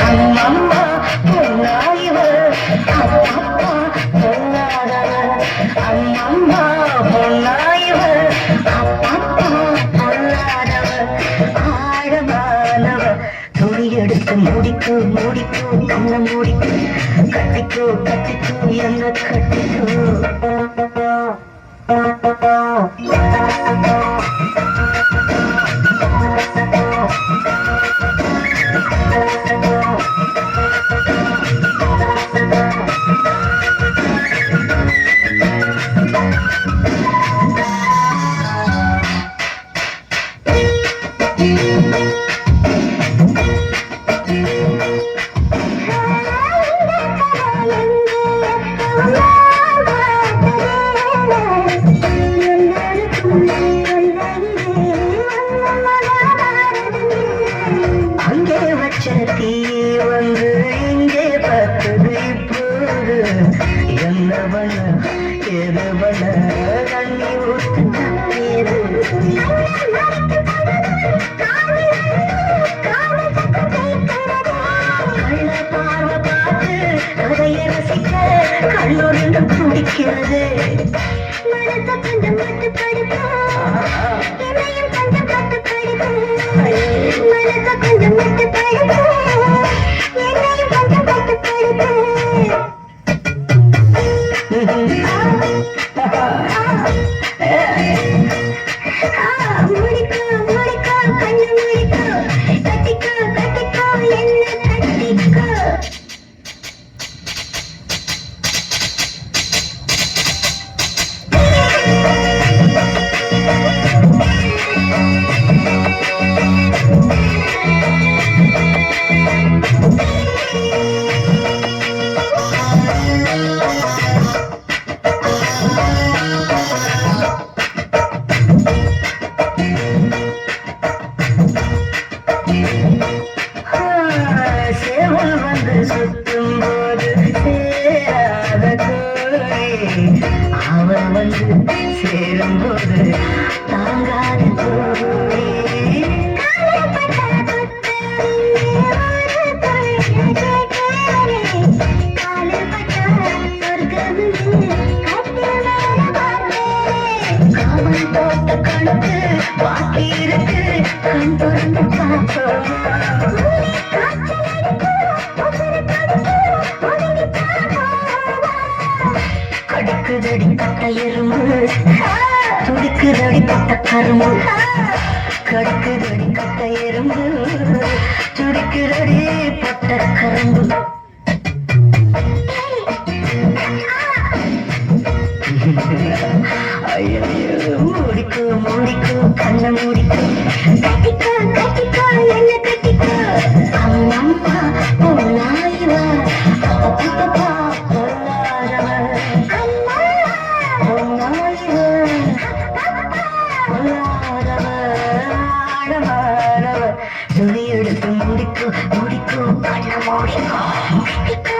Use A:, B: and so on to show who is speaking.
A: அம்மம்மா பொன்னாயிவ அப்பப்பா பொன்னாதவ அம்மம்மா பொன்னாயிவ அப்பப்பா பொன்னாதவ ஆழமானவ துணி எடுத்து மூடிக்கோ மூடிக்கோ கண்ண மூடிக்கோ கட்டிக்கோ கட்டிக்கோ என்ன கட்டிக்கோ அங்கே வச்ச தீ வந்து இங்கே பார்த்தது இப்போது என்ன பண்ண எது பண்ண தண்ணி ஊத்து நீரு கள்ள பார்வை பார்த்து கதையை ரசிக்க கல்லூரில் துடிக்கிறது மனச கொஞ்சம் மட்டும் படிக்கும் என்னையும் கொஞ்சம் கட்டு படிக்கும் மனச கொஞ்சம் மட்டும் படிக்கும் என்னையும் கொஞ்சம் கட்டு படிக்கும் முடிக்கோ முடிக்கோ கண்ணு முடிக்கோ கட்டிக்கோ கட்டிக்கோ என்ன கட்டிக்கோ சேவல் வந்து சுத்தும் போது சேராத கோழி அவன் வந்து சேரும் போது தாங்காத கோழி காவல் தோட்ட கணக்கு பாக்கி இருக்கு கண் திறந்து பார்த்தோம் கடுக்குதடி கட்ட எறும்பு துடிக்குதடி பட்ட கரும்பு கடுக்குதடி கட்ட எறும்பு துடிக்குதடி பட்ட கரும்பு ஐயோ மூடிக்கோ மூடிக்கோ கண்ண மூடிக்கோ கட்டிக்கோ கட்டிக்கோ என்ன கட்டிக்கோ அம்மம்மா பொன்னாயிவ அப்பப்பா பொன்னாதவ அம்மா பொன்னாயிவ பொன்னாதவ ஆழமானவ துணி எடுத்து முடிக்கோ முடிக்கோ கண்ண மூடிக்கோ கட்டிக்கோ